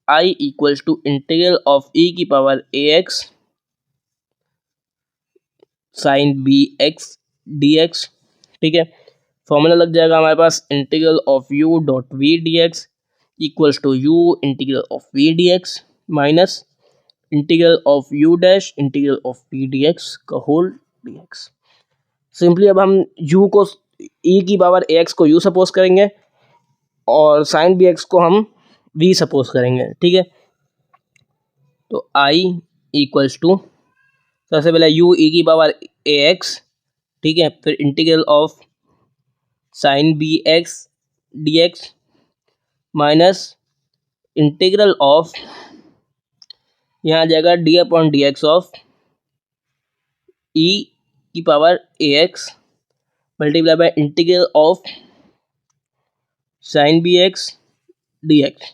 Speaker 1: I equals to integral of ई की पावर ए X sine B x D x, ठीक है। फॉर्मूला लग जाएगा हमारे पास integral of you dot we D x equals to you integral of we D x minus integral of you dash integral of we D X का होल डी एक्स। सिंपली अब हम u को e की पावर ax को u सपोज करेंगे और साइन बी एक्स को हम v सपोज करेंगे, ठीक है। तो i इक्वल्स टू सबसे पहले u e की पावर ax, ठीक है, फिर integral of sine B x D x minus integral of यहाँ आ जाएगा D upon D X of e की power ax multiply by integral of sine B x D x,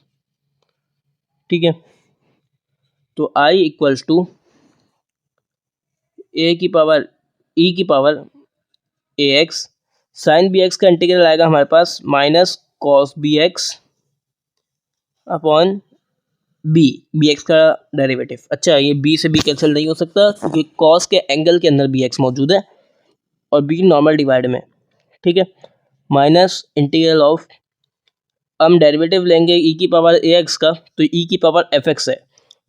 Speaker 1: ठीक है। तो i इक्वल्स टू ए की पावर e की power ax sine B X का इंटीग्रल आएगा हमारे पास minus cos B x upon B X का डेरिवेटिव। अच्छा, ये b से b कैंसिल नहीं हो सकता क्योंकि कॉस के एंगल के अंदर bx मौजूद है और b नॉर्मल डिवाइड में, ठीक है। माइनस इंटीग्रल ऑफ, हम डेरिवेटिव लेंगे e की पावर ax का, तो e की पावर fx है,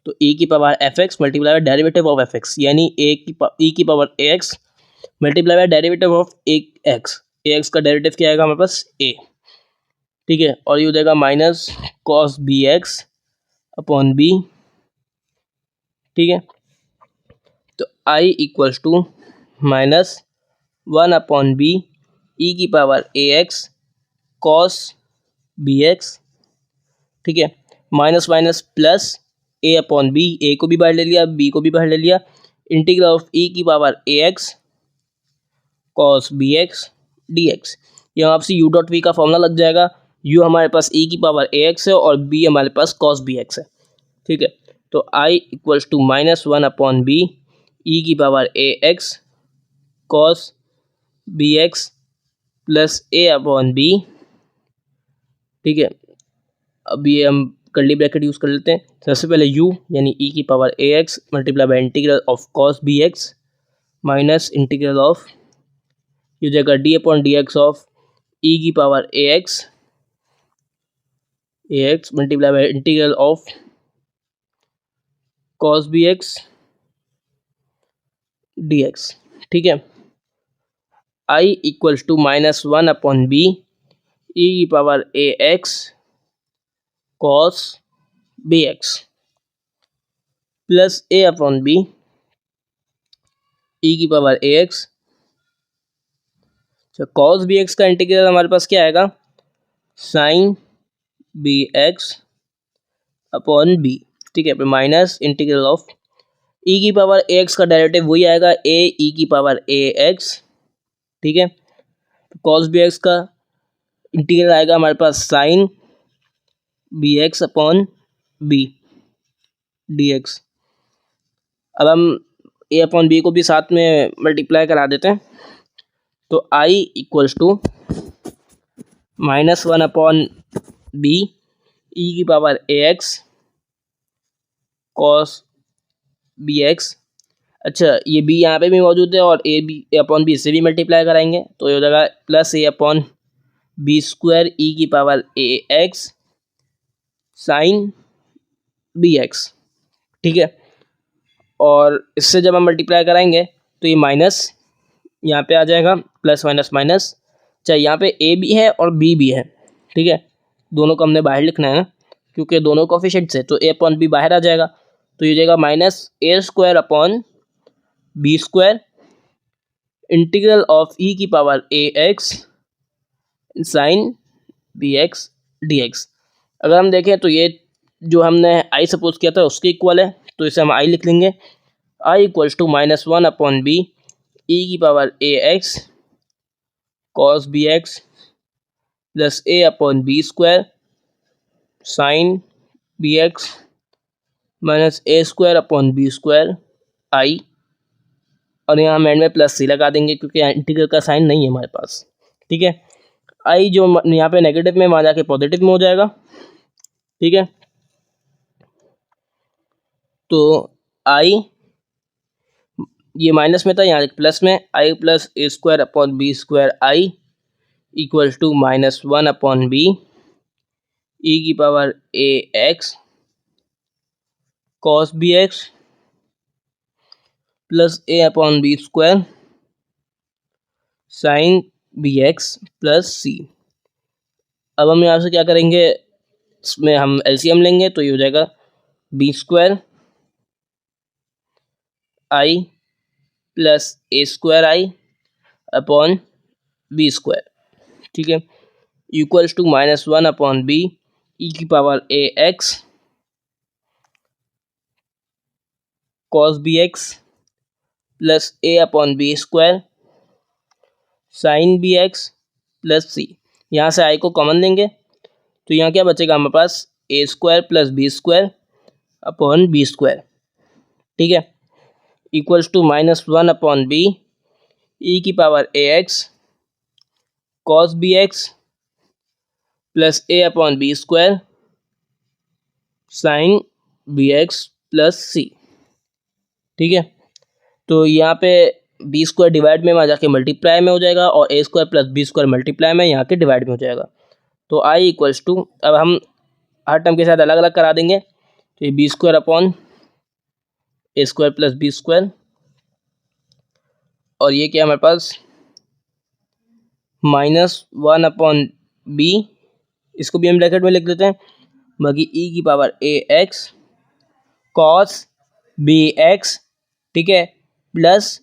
Speaker 1: तो e की power fx multiply by derivative of fx, यानी e की power ax multiply bye derivative of ax का डेरिवेटिव क्या आएगा हमारे पास a, ठीक है। और ये हो जाएगा minus cos B x upon B, ठीक है। तो i equals to minus 1 upon B E की power ax cos B X, ठीक है, minus minus plus a upon B, A को भी बाहर ले लिया b को भी बाहर ले लिया, इंटीग्रल ऑफ e की power ax cos B x D x. यहाँ आपसे u डॉट वी का फॉर्मूला लग जाएगा, u हमारे पास e की पावर ax है और b हमारे पास कॉस बी एक्स है, ठीक है। तो I equals to -1/b E की power A X cos B x plus A upon B. ठीक है, अब ये हम कर्ली ब्रैकेट यूज़ कर लेते हैं। सबसे पहले u यानी ई की power A X multiply by integral of cos B X minus integral of ये हो जाएगा D upon D X of ई की power A X multiply by integral of cos B x D x. ठीक है, I equals to -1/b E की power A X cos B x plus A upon B E की पावर ए एक्स। कॉस बी एक्स का इंटीग्रल हमारे पास क्या आएगा, sine B x upon B. ठीक है, माइनस इंटीग्रल ऑफ ई की पावर ए एक्स का डेरिवेटिव वही आएगा ए ई की पावर ए एक्स। ठीक है, कॉस बी एक्स का इंटीग्रल आएगा हमारे पास sine B x upon B D x. अब हम ए अपॉन बी को भी साथ में मल्टीप्लाई करा देते हैं। तो I equals to -1/b E की पावर ए एक्स कॉस बी एक्स। अच्छा, ये बी यहाँ पे भी मौजूद है और ए अपॉन बी से भी मल्टीप्लाई कराएंगे तो ये हो जाएगा plus A upon B square E की पावर ए एक्स साइन बी एक्स। ठीक है, और इससे जब हम मल्टीप्लाई कराएंगे तो ये माइनस यहाँ पे आ जाएगा, प्लस माइनस माइनस। चाहे यहाँ पे ए भी है और बी भी है। ठीक है, दोनों को हमने बाहर लिखना है ना, क्योंकि दोनों कोफिशिएंट्स है तो ए अपॉन बी बाहर आ जाएगा। तो ये जाएगा -a² upon B square integral of ई की पावर ए X sine B x D X. अगर हम देखें तो ये जो हमने आई सपोज किया था उसके इक्वल है, तो इसे हम आई लिख लेंगे। I equals to -1/b E की power A X cos B x plus A upon B square sine B X minus a² upon B square I, और यहाँ हम एंड में प्लस सी लगा देंगे क्योंकि इंटीग्रल का साइन नहीं है हमारे पास। ठीक है, आई जो यहाँ पे नेगेटिव में वहाँ जाके पॉजिटिव में हो जाएगा। ठीक है, तो आई ये माइनस में था, यहाँ प्लस में I plus a² upon B square I equals to -1/b E की power A X cos B x plus A upon B square sine B x plus C. अब हम यहाँ से क्या करेंगे, इसमें हम एलसीएम लेंगे तो ये हो जाएगा b² I plus a² I upon B square. ठीक है, इक्वल्स टू -1/b ई की power A X cos B x plus A upon B square sine B x plus C. यहाँ से आई को कॉमन लेंगे तो यहाँ क्या बचेगा हमारे पास a² plus B square upon B square. ठीक है, इक्वल्स टू -1/b ई की power A X cos B x plus A upon B square sine B x plus C. ठीक है, तो यहाँ पे बी स्क्वायर डिवाइड में वहाँ जाके मल्टीप्लाई में हो जाएगा और a² plus B square multiply में यहाँ के डिवाइड में हो जाएगा। तो आई इक्वल्स टू, अब हम हर टर्म के साथ अलग अलग करा देंगे तो ये b² upon a² plus B square, और ये क्या हमारे पास -1/b, इसको भी हम ब्रैकेट में लिख देते हैं, बाकी ई की पावर ए एक्स कॉस बी एक्स। ठीक है, प्लस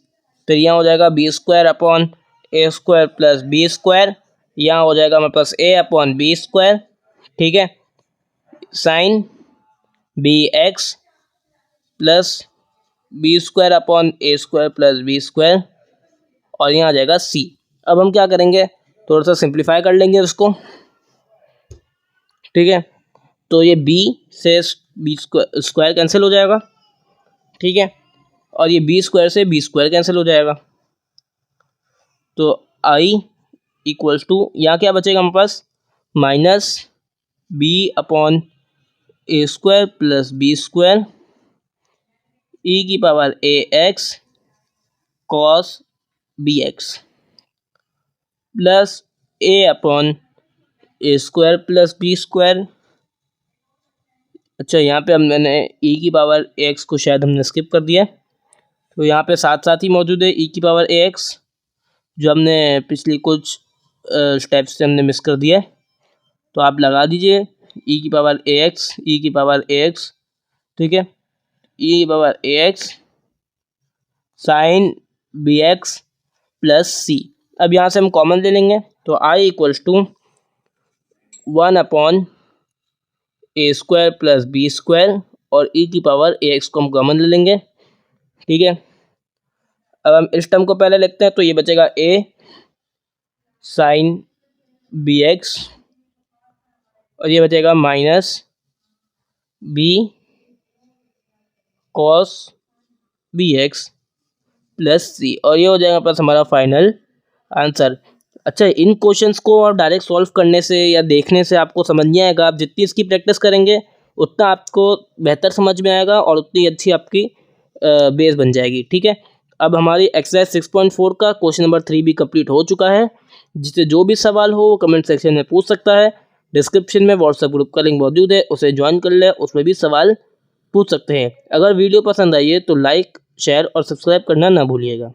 Speaker 1: फिर यहाँ हो जाएगा b² upon a² plus B square, यहाँ हो जाएगा हमारे पास a अपॉन बी स्क्वायर। ठीक है, sine B x plus b² upon a² plus B square, और यहाँ आ जाएगा c। अब हम क्या करेंगे, थोड़ा सा सिंप्लीफाई कर लेंगे उसको। ठीक है, तो ये b से बी स्क्वायर कैंसिल हो जाएगा, ठीक है, और ये बी स्क्वायर से बी स्क्वायर कैंसिल हो जाएगा। तो आई इक्वल्स टू यहाँ क्या बचेगा हमारे पास, minus B upon A square plus B square E की power A X cos B x plus A upon A square plus B square. अच्छा, यहाँ पे मैंने ई की पावर ए एक्स को शायद हमने स्किप कर दिया है, तो यहाँ पे साथ साथ ही मौजूद है ई की पावर ए एक्स, जो हमने पिछली कुछ स्टेप्स से हमने मिस कर दिया है। तो आप लगा दीजिए ई की पावर ए एक्स, ई की पावर ए एक्स, ठीक है, ई की पावर ए X sine B x plus C. अब यहाँ से हम कॉमन ले लेंगे, तो I equals to 1 upon A square plus B square और ई की पावर ए एक्स को हम कॉमन ले लेंगे, ठीक है। अब हम इस टर्म को पहले लिखते हैं, तो ये बचेगा ए साइन बी एक्स और ये बचेगा minus B cos B x plus C, और ये हो जाएगा प्लस हमारा फाइनल आंसर। अच्छा, इन क्वेश्चंस को आप डायरेक्ट सॉल्व करने से या देखने से आपको समझ नहीं आएगा। आप जितनी इसकी प्रैक्टिस करेंगे उतना आपको बेहतर समझ में आएगा और उतनी अच्छी आपकी बेस बन जाएगी, ठीक है। अब हमारी एक्सरसाइज 6.4 का क्वेश्चन नंबर 3 भी कंप्लीट हो चुका है। जिससे जो भी सवाल हो वो कमेंट सेक्शन में पूछ सकता है। डिस्क्रिप्शन में व्हाट्सएप ग्रुप का लिंक मौजूद है, उसे ज्वाइन कर ले, उसमें भी सवाल पूछ सकते हैं। अगर वीडियो पसंद आई है तो लाइक, शेयर और सब्सक्राइब करना ना भूलिएगा।